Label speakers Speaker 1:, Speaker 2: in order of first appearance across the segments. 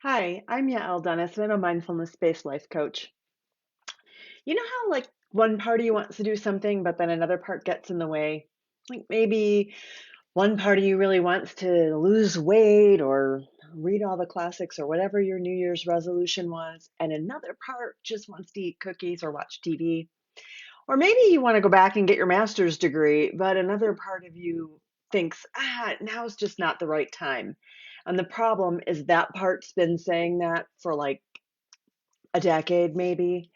Speaker 1: Hi, I'm Yael Dennis, and I'm a mindfulness-based life coach. You know how one part of you wants to do something, but then another part gets in the way? Like maybe one part of you really wants to lose weight or read all the classics or whatever your New Year's resolution was, and another part just wants to eat cookies or watch TV. Or maybe you want to go back and get your master's degree, but another part of you thinks, now's just not the right time. And the problem is that part's been saying that for like a decade maybe.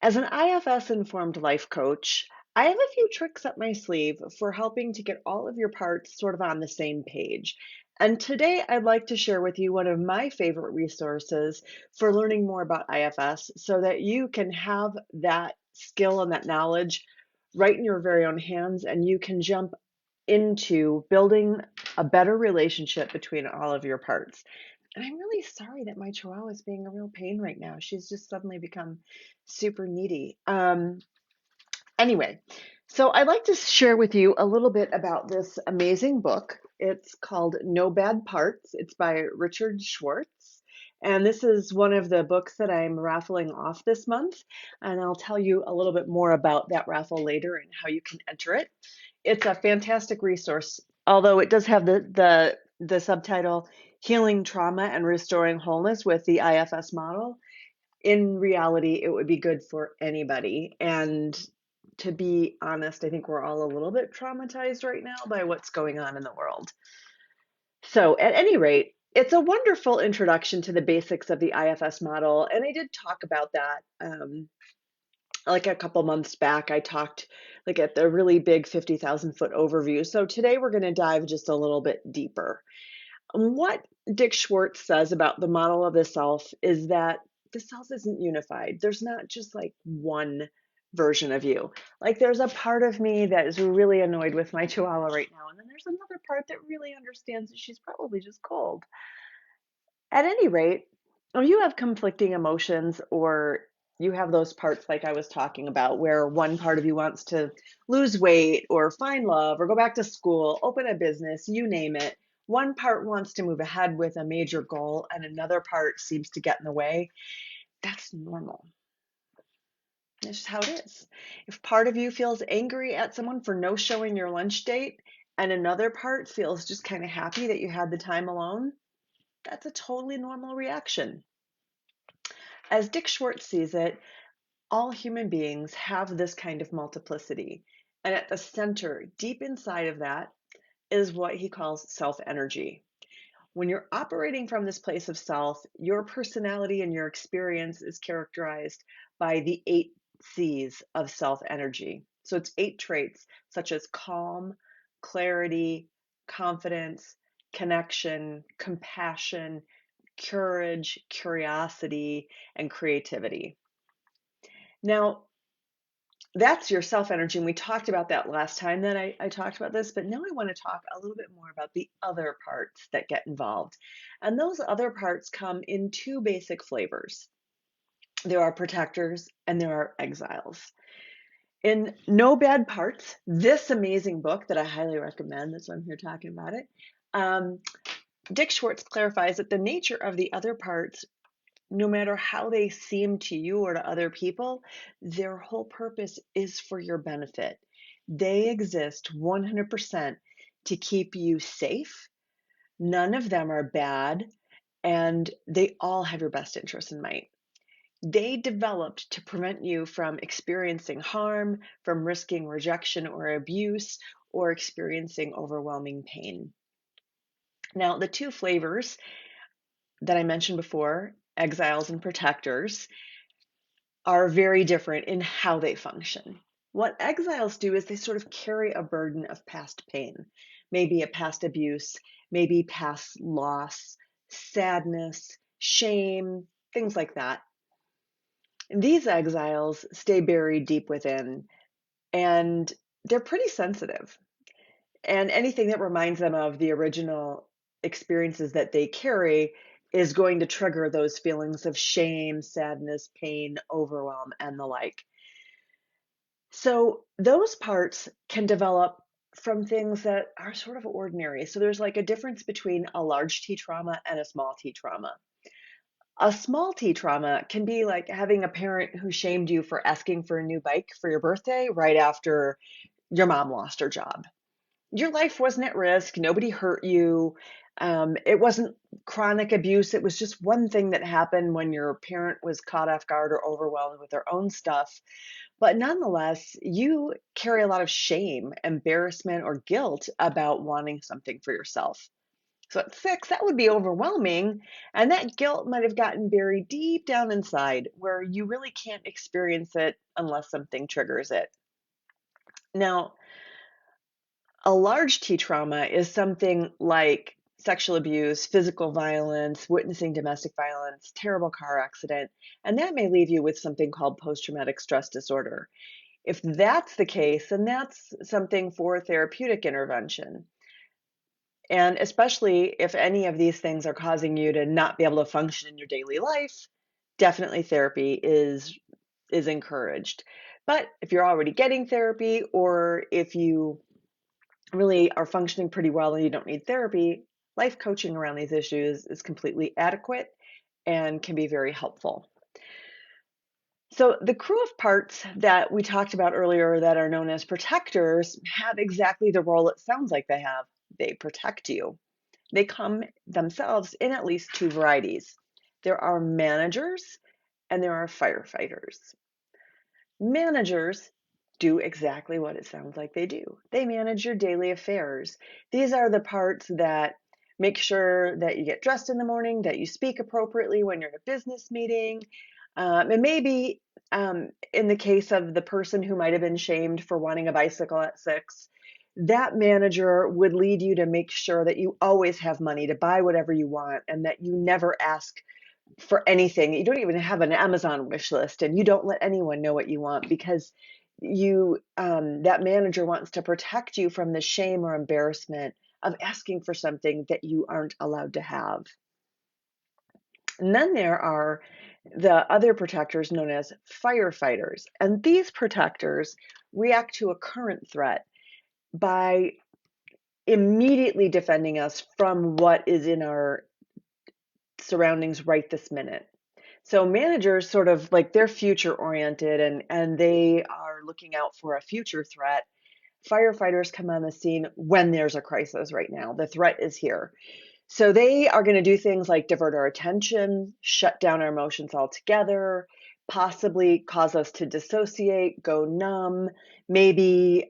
Speaker 1: As an IFS-informed life coach, I have a few tricks up my sleeve for helping to get all of your parts sort of on the same page. And today I'd like to share with you one of my favorite resources for learning more about IFS so that you can have that skill and that knowledge right in your very own hands and you can jump into building a better relationship between all of your parts. And I'm really sorry that my chihuahua is being a real pain right now. She's just suddenly become super needy. Anyway, so I'd like to share with you a little bit about this amazing book. It's called No Bad Parts. It's by Richard Schwartz. And this is one of the books that I'm raffling off this month. And I'll tell you a little bit more about that raffle later and how you can enter it. It's a fantastic resource, although it does have the subtitle Healing Trauma and Restoring Wholeness with the IFS model. In reality, it would be good for anybody. And to be honest, I think we're all a little bit traumatized right now by what's going on in the world. So, at any rate, it's a wonderful introduction to the basics of the IFS model. And I did talk about that like a couple months back. I talked like at the really big 50,000 foot overview. So today we're going to dive just a little bit deeper. What Dick Schwartz says about the model of the self is that the self isn't unified. There's not just like one version of you. Like there's a part of me that is really annoyed with my chihuahua right now, and then there's another part that really understands that she's probably just cold. At any rate, when you have conflicting emotions or you have those parts like I was talking about where one part of you wants to lose weight or find love or go back to school, open a business, you name it. One part wants to move ahead with a major goal and another part seems to get in the way. That's normal. It's just how it is. If part of you feels angry at someone for no showing your lunch date and another part feels just kind of happy that you had the time alone, that's a totally normal reaction. As Dick Schwartz sees it, all human beings have this kind of multiplicity. And at the center, deep inside of that, is what he calls self energy. When you're operating from this place of self, your personality and your experience is characterized by the 8 C's of self energy. So it's 8 traits such as calm, clarity, confidence, connection, compassion, courage, curiosity, and creativity. Now, that's your self energy. And we talked about that last time that I talked about this, but now I want to talk a little bit more about the other parts that get involved. And those other parts come in 2 basic flavors. There are protectors and there are exiles. In No Bad Parts, this amazing book that I highly recommend, that's why I'm here talking about it, um, Dick Schwartz clarifies that the nature of the other parts, no matter how they seem to you or to other people, their whole purpose is for your benefit. They exist 100% to keep you safe. None of them are bad, and they all have your best interest in mind. They developed to prevent you from experiencing harm, from risking rejection or abuse, or experiencing overwhelming pain. Now, the 2 flavors that I mentioned before, exiles and protectors, are very different in how they function. What exiles do is they sort of carry a burden of past pain, maybe a past abuse, maybe past loss, sadness, shame, things like that. These exiles stay buried deep within and they're pretty sensitive. And anything that reminds them of the original experiences that they carry is going to trigger those feelings of shame, sadness, pain, overwhelm, and the like. So those parts can develop from things that are sort of ordinary. So there's like a difference between a large T trauma and a small T trauma. A small T trauma can be like having a parent who shamed you for asking for a new bike for your birthday right after your mom lost her job. Your life wasn't at risk. Nobody hurt you. It wasn't chronic abuse. It was just one thing that happened when your parent was caught off guard or overwhelmed with their own stuff. But nonetheless, you carry a lot of shame, embarrassment, or guilt about wanting something for yourself. So at 6, that would be overwhelming. And that guilt might have gotten buried deep down inside where you really can't experience it unless something triggers it. Now, a large T trauma is something like sexual abuse, physical violence, witnessing domestic violence, terrible car accident, and that may leave you with something called post traumatic stress disorder. If that's the case, then that's something for therapeutic intervention. And especially if any of these things are causing you to not be able to function in your daily life, definitely therapy is encouraged. But if you're already getting therapy, or if you really are functioning pretty well and you don't need therapy, life coaching around these issues is completely adequate and can be very helpful. So the crew of parts that we talked about earlier that are known as protectors have exactly the role it sounds like they have. They protect you. They come themselves in at least two varieties. There are managers and there are firefighters. Managers do exactly what it sounds like they do. They manage your daily affairs. These are the parts that make sure that you get dressed in the morning, that you speak appropriately when you're in a business meeting. And maybe in the case of the person who might have been shamed for wanting a bicycle at 6, that manager would lead you to make sure that you always have money to buy whatever you want and that you never ask for anything. You don't even have an Amazon wish list and you don't let anyone know what you want because you that manager wants to protect you from the shame or embarrassment of asking for something that you aren't allowed to have. And then there are the other protectors known as firefighters. And these protectors react to a current threat by immediately defending us from what is in our surroundings right this minute. So managers sort of like they're future oriented and they are looking out for a future threat. Firefighters come on the scene when there's a crisis right now. The threat is here. So they are going to do things like divert our attention, shut down our emotions altogether, possibly cause us to dissociate, go numb, maybe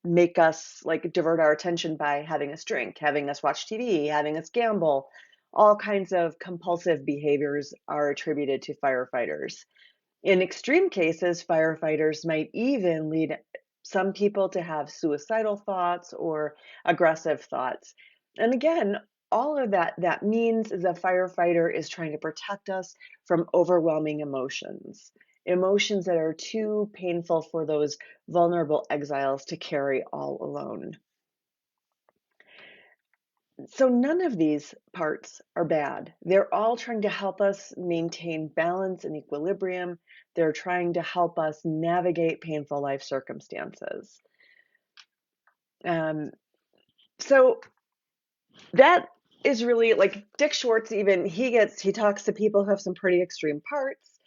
Speaker 1: make us like divert our attention by having us drink, having us watch TV, having us gamble. All kinds of compulsive behaviors are attributed to firefighters. In extreme cases, firefighters might even lead some people to have suicidal thoughts or aggressive thoughts. And again, all of that means is a firefighter is trying to protect us from overwhelming emotions, emotions that are too painful for those vulnerable exiles to carry all alone. So none of these parts are bad. They're all trying to help us maintain balance and equilibrium. They're trying to help us navigate painful life circumstances. Um, so that is really like Dick Schwartz, even he talks to people who have some pretty extreme parts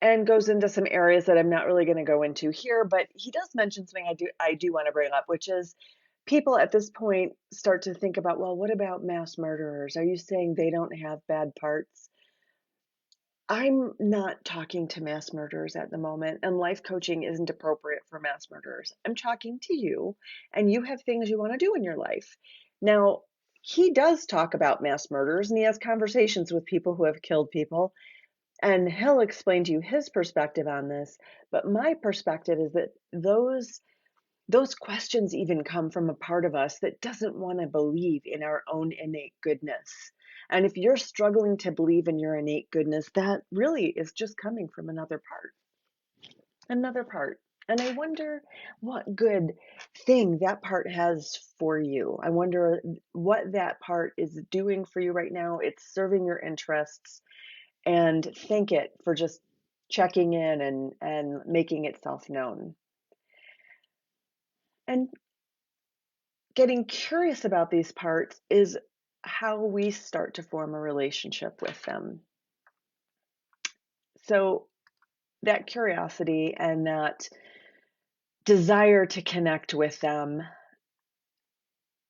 Speaker 1: and goes into some areas that I'm not really going to go into here, but he does mention something I do want to bring up, which is people at this point start to think about, well, what about mass murderers? Are you saying they don't have bad parts? I'm not talking to mass murderers at the moment, and life coaching isn't appropriate for mass murderers. I'm talking to you, and you have things you want to do in your life. Now, he does talk about mass murderers, and he has conversations with people who have killed people, and he'll explain to you his perspective on this. But my perspective is that those questions even come from a part of us that doesn't want to believe in our own innate goodness. And if you're struggling to believe in your innate goodness, that really is just coming from another part, another part. And I wonder what good thing that part has for you. I wonder what that part is doing for you right now. It's serving your interests, and thank it for just checking in and making itself known. And getting curious about these parts is how we start to form a relationship with them. So that curiosity and that desire to connect with them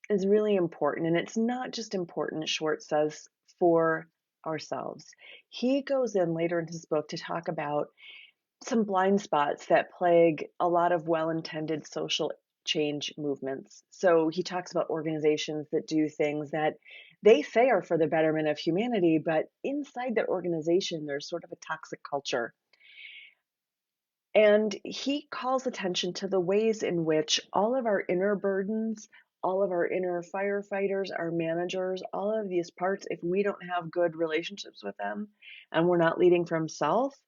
Speaker 1: is really important. And it's not just important, Schwartz says, for ourselves. He goes in later in his book to talk about some blind spots that plague a lot of well-intended social change movements. So he talks about organizations that do things that they say are for the betterment of humanity, but inside that organization, there's sort of a toxic culture. And he calls attention to the ways in which all of our inner burdens, all of our inner firefighters, our managers, all of these parts, if we don't have good relationships with them and we're not leading from self,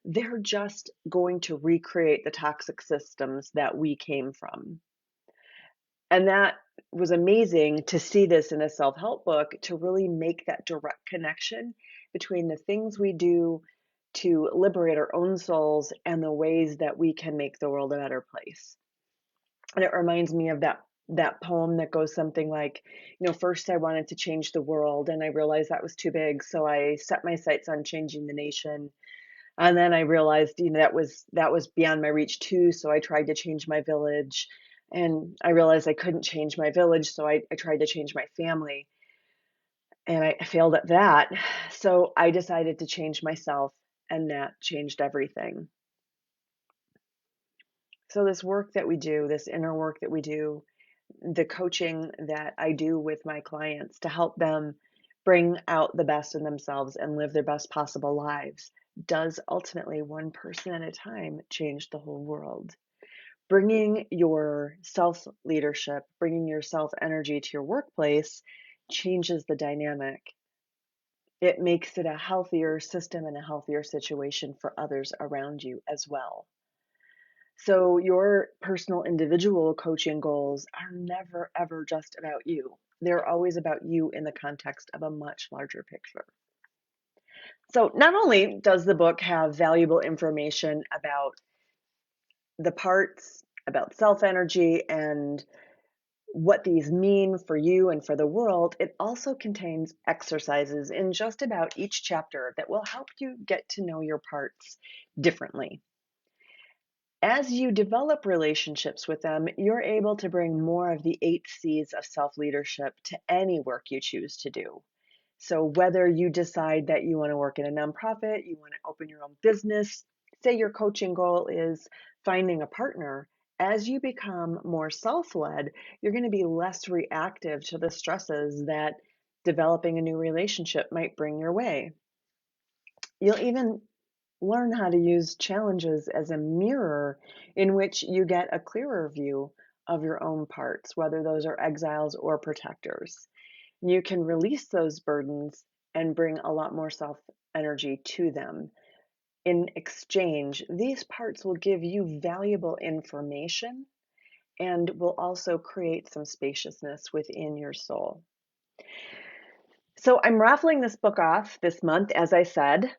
Speaker 1: they're just going to recreate the toxic systems that we came from. And that was amazing to see this in a self-help book to really make that direct connection between the things we do to liberate our own souls and the ways that we can make the world a better place. And it reminds me of that poem that goes something like, first I wanted to change the world and I realized that was too big, so I set my sights on changing the nation. And then I realized, that was beyond my reach too, so I tried to change my village. And I realized I couldn't change my village, so I tried to change my family. And I failed at that. So I decided to change myself, and that changed everything. So this work that we do, this inner work that we do, the coaching that I do with my clients to help them bring out the best in themselves and live their best possible lives, does ultimately, one person at a time, change the whole world. Bringing your self leadership, bringing your self energy to your workplace changes the dynamic. It makes it a healthier system and a healthier situation for others around you as well. So your personal individual coaching goals are never, ever just about you. They're always about you in the context of a much larger picture. So not only does the book have valuable information about the parts, about self energy, and what these mean for you and for the world, it also contains exercises in just about each chapter that will help you get to know your parts differently. As you develop relationships with them, you're able to bring more of the 8 C's of self leadership to any work you choose to do. So, whether you decide that you want to work in a nonprofit, you want to open your own business, say your coaching goal is finding a partner, as you become more self led, you're going to be less reactive to the stresses that developing a new relationship might bring your way. You'll even learn how to use challenges as a mirror in which you get a clearer view of your own parts, whether those are exiles or protectors. You can release those burdens and bring a lot more self energy to them. In exchange, these parts will give you valuable information and will also create some spaciousness within your soul. So I'm raffling this book off this month, as I said.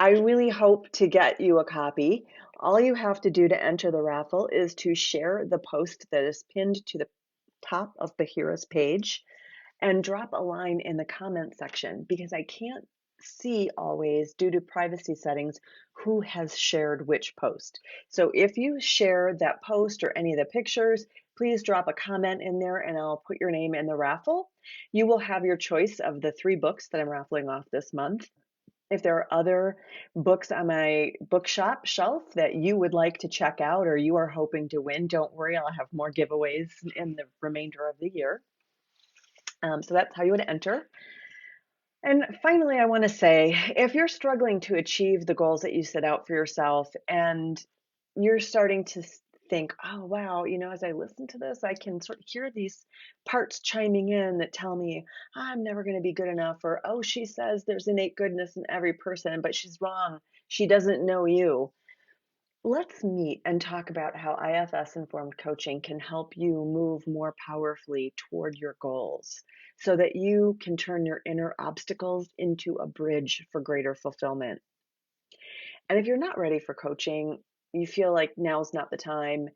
Speaker 1: I really hope to get you a copy. All you have to do to enter the raffle is to share the post that is pinned to the top of Bechira's page and drop a line in the comment section, because I can't see always, due to privacy settings, who has shared which post. So if you share that post or any of the pictures, please drop a comment in there and I'll put your name in the raffle. You will have your choice of the 3 books that I'm raffling off this month. If there are other books on my bookshop shelf that you would like to check out or you are hoping to win, don't worry, I'll have more giveaways in the remainder of the year. So that's how you would enter. And finally, I want to say, if you're struggling to achieve the goals that you set out for yourself and you're starting to think, oh, wow, as I listen to this, I can sort of hear these parts chiming in that tell me I'm never going to be good enough, or, oh, she says there's innate goodness in every person, but she's wrong. She doesn't know you. Let's meet and talk about how IFS-informed coaching can help you move more powerfully toward your goals so that you can turn your inner obstacles into a bridge for greater fulfillment. And if you're not ready for coaching, you feel like now's not the time,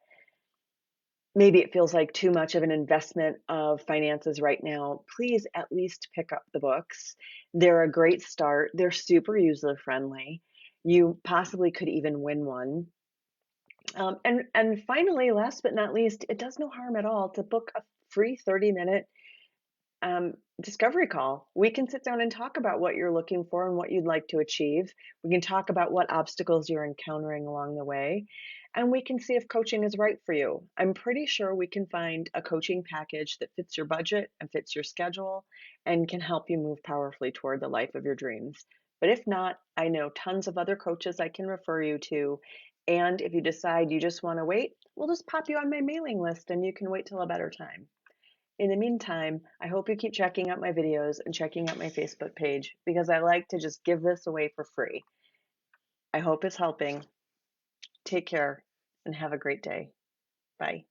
Speaker 1: maybe it feels like too much of an investment of finances right now, please at least pick up the books. They're a great start. They're super user friendly. You possibly could even win one. And finally, last but not least, it does no harm at all to book a free 30-minute discovery call. We can sit down and talk about what you're looking for and what you'd like to achieve. We can talk about what obstacles you're encountering along the way, and we can see if coaching is right for you. I'm pretty sure we can find a coaching package that fits your budget and fits your schedule and can help you move powerfully toward the life of your dreams. But if not, I know tons of other coaches I can refer you to. And if you decide you just want to wait, we'll just pop you on my mailing list and you can wait till a better time. In the meantime, I hope you keep checking out my videos and checking out my Facebook page because I like to just give this away for free. I hope it's helping. Take care and have a great day. Bye.